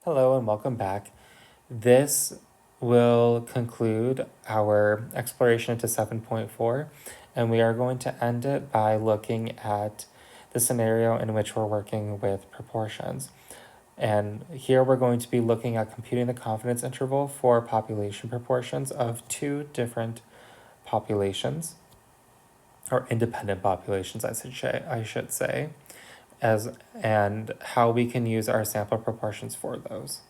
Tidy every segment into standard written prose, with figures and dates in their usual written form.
Hello and welcome back. This will conclude our exploration into 7.4, and we are going to end it by looking at the scenario in which we're working with proportions. And here we're going to be looking at computing the confidence interval for population proportions of two different populations, or independent populations, I should say, and how we can use our sample proportions for those.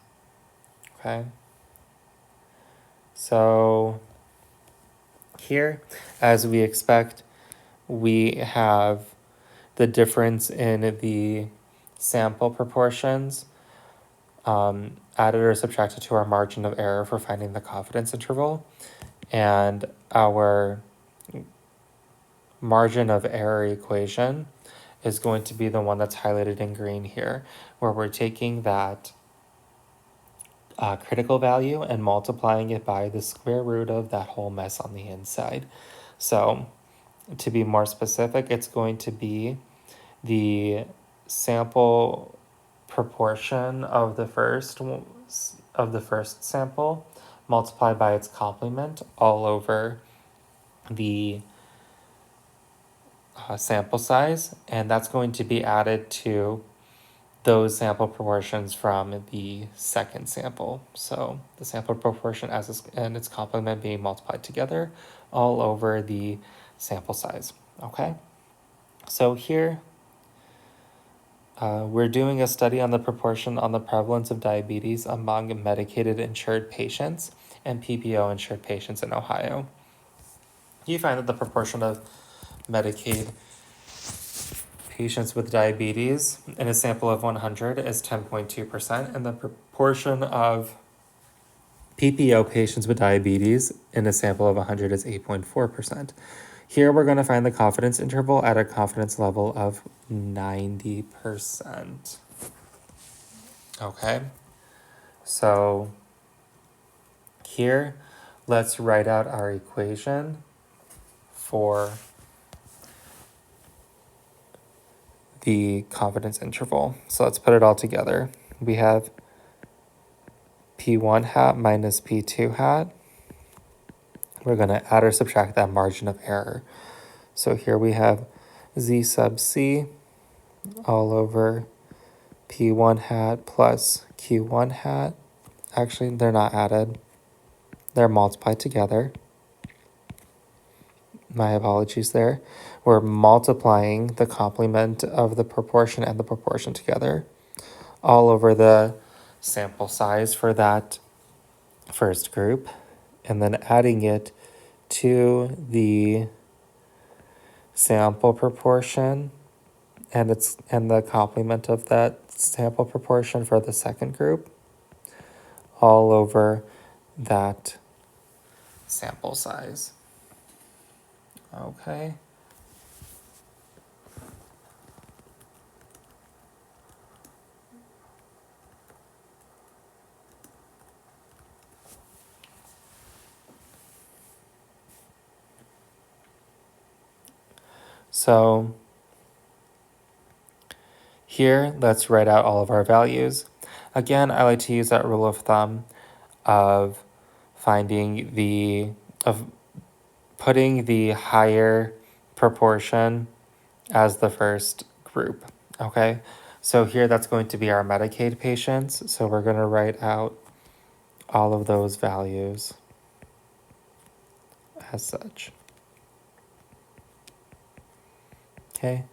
Okay. So here, as we expect, we have the difference in the sample proportions added or subtracted to our margin of error for finding the confidence interval. And our margin of error equation is going to be the one that's highlighted in green here, where we're taking that critical value and multiplying it by the square root of that whole mess on the inside. So to be more specific, it's going to be the sample proportion of the first sample multiplied by its complement all over the sample size, and that's going to be added to those sample proportions from the second sample. So the sample proportion and its complement being multiplied together all over the sample size. Okay, so here we're doing a study on the proportion on the prevalence of diabetes among medicated insured patients and PPO insured patients in Ohio. You find that the proportion of Medicaid patients with diabetes in a sample of 100 is 10.2%, and the proportion of PPO patients with diabetes in a sample of 100 is 8.4%. Here we're going to find the confidence interval at a confidence level of 90%. Okay, so here let's write out our equation for the confidence interval. So let's put it all together. We have P1 hat minus P2 hat. We're going to add or subtract that margin of error. So here we have Z sub C all over P1 hat plus Q1 hat. Actually, they're not added. They're multiplied together. My apologies there. We're multiplying the complement of the proportion and the proportion together all over the sample size for that first group, and then adding it to the sample proportion and the complement of that sample proportion for the second group all over that sample size. Okay. So here, let's write out all of our values. Again, I like to use that rule of thumb of putting the higher proportion as the first group. Okay, so here that's going to be our Medicaid patients. So we're going to write out all of those values as such. Okay,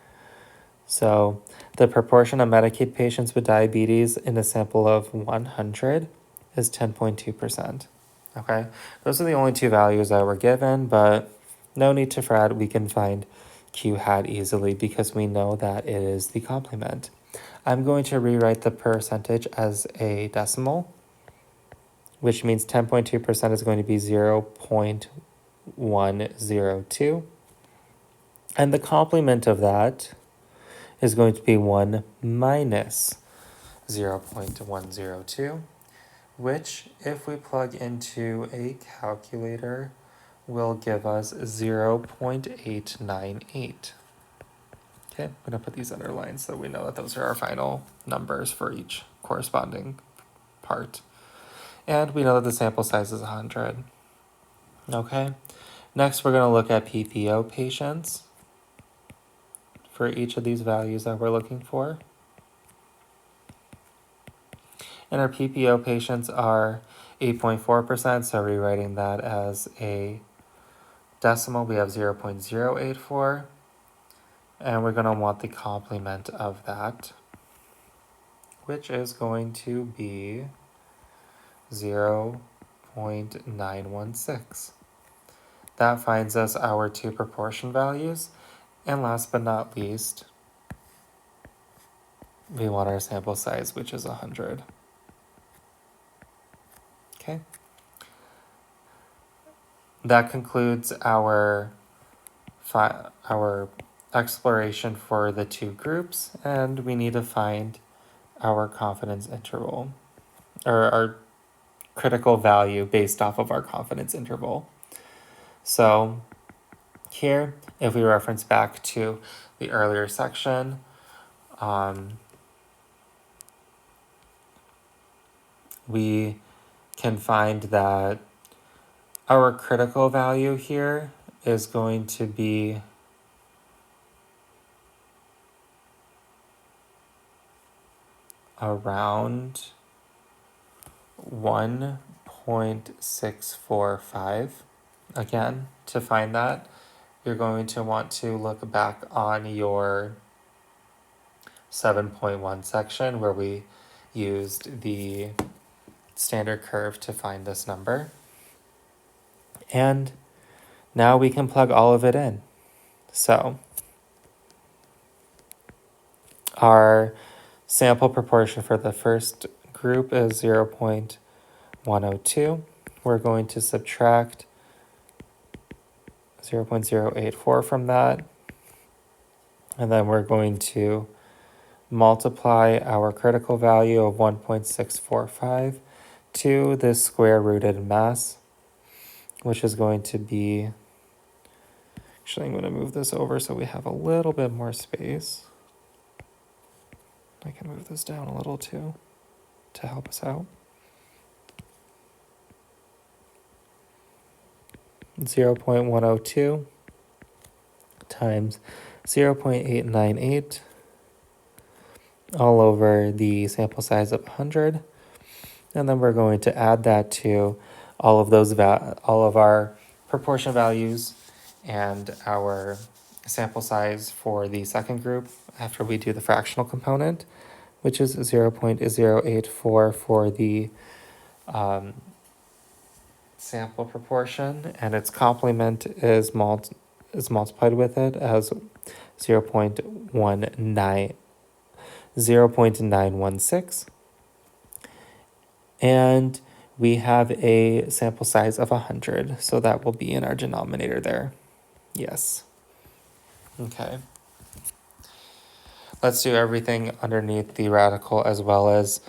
so the proportion of Medicaid patients with diabetes in a sample of 100 is 10.2%. Okay, those are the only two values that were given, but no need to fret. We can find Q hat easily because we know that it is the complement. I'm going to rewrite the percentage as a decimal, which means 10.2% is going to be 0.102. And the complement of that is going to be 1 minus 0.102, which, if we plug into a calculator, will give us 0.898. Okay, I'm going to put these underlines so we know that those are our final numbers for each corresponding part. And we know that the sample size is 100. Okay, next we're going to look at PPO patients for each of these values that we're looking for. And our PPO patients are 8.4%, so rewriting that as a decimal, we have 0.084, and we're going to want the complement of that, which is going to be 0.916. That finds us our two proportion values, and last but not least, we want our sample size, which is 100. Okay. That concludes our exploration for the two groups, and we need to find our confidence interval, or our critical value based off of our confidence interval. So here, if we reference back to the earlier section, we can find that our critical value here is going to be around 1.645. Again, to find that, you're going to want to look back on your 7.1 section where we used the standard curve to find this number. And now we can plug all of it in. So our sample proportion for the first group is 0.102. We're going to subtract 0.084 from that. And then we're going to multiply our critical value of 1.645 to this square rooted mass, which is going to be, actually I'm going to move this over so we have a little bit more space. I can move this down a little too to help us out. 0.102 times 0.898 all over the sample size of 100. And then we're going to add that to all of our proportion values and our sample size for the second group after we do the fractional component, which is 0.084 for the sample proportion, and its complement is multiplied with it as 0.916. And we have a sample size of 100, so that will be in our denominator there. Yes. Okay. Let's do everything underneath the radical as well as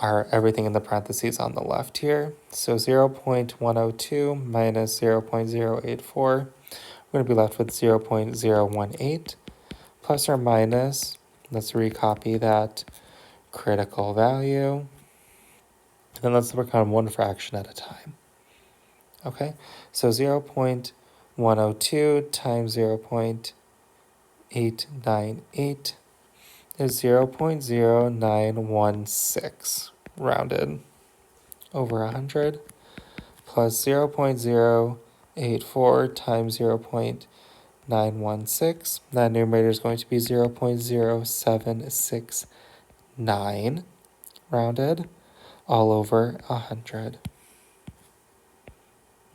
everything in the parentheses on the left here. So 0.102 minus 0.084, we're going to be left with 0.018 plus or minus, let's recopy that critical value. Then let's work on one fraction at a time. Okay, so 0.102 times 0.898 is 0.0916 rounded over 100 plus 0.084 times 0.916. That numerator is going to be 0.0769 rounded all over 100.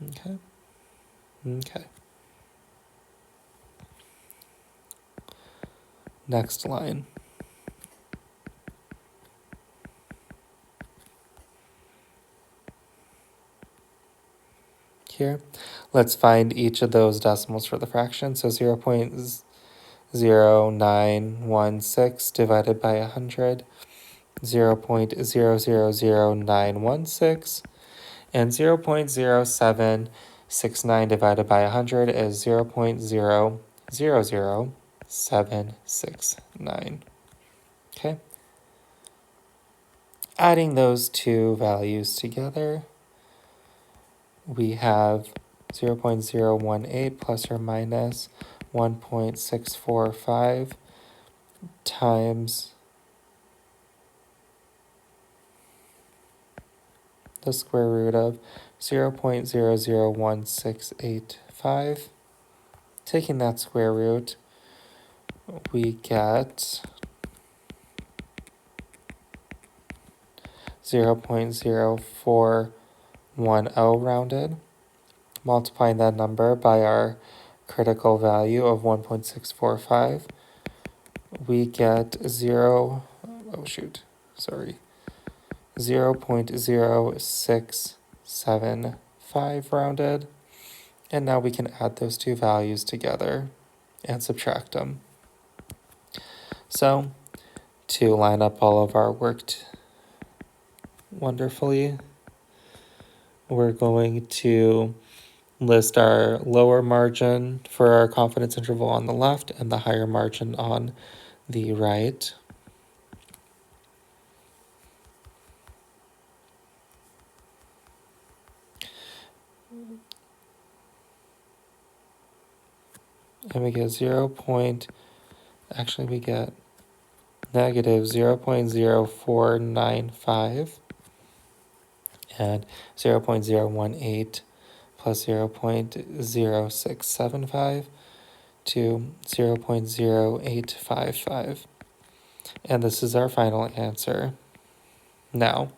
Okay. Okay. Next line. Here, let's find each of those decimals for the fraction. So 0.0916 divided by 100, 0.000916, and 0.0769 divided by 100 is 0.000769. Okay. adding those two values together, we have 0.018 plus or minus 1.645 times the square root of 0.001685. Taking that square root, we get 0.0410 rounded. Multiplying that number by our critical value of 1.645, we get 0.0675 rounded. And now we can add those two values together and subtract them. So to line up all of our work wonderfully, we're going to list our lower margin for our confidence interval on the left and the higher margin on the right. And we get we get negative 0.0495 and 0.018 plus 0.0675 to 0.0855. And this is our final answer. Now,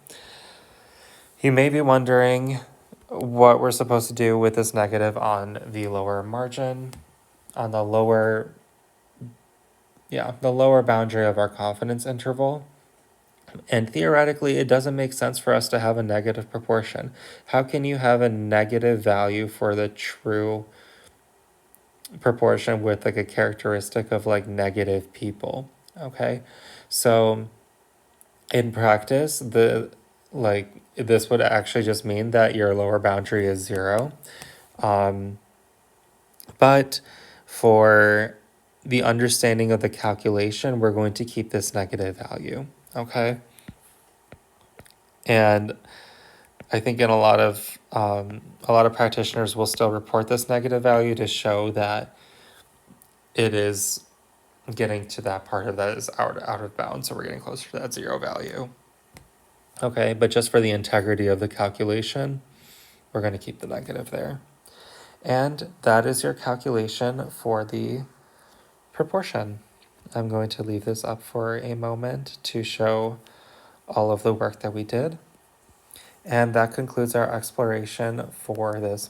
you may be wondering what we're supposed to do with this negative on the lower margin, on the lower boundary of our confidence interval. And theoretically, it doesn't make sense for us to have a negative proportion. How can you have a negative value for the true proportion with like a characteristic of like negative people? Okay, so in practice, this would actually just mean that your lower boundary is 0. But for the understanding of the calculation, we're going to keep this negative value, okay? And I think in a lot of practitioners will still report this negative value to show that it is getting to that part of that is out of bounds, so we're getting closer to that 0 value. Okay, but just for the integrity of the calculation, we're going to keep the negative there. And that is your calculation for the proportion. I'm going to leave this up for a moment to show all of the work that we did. And that concludes our exploration for this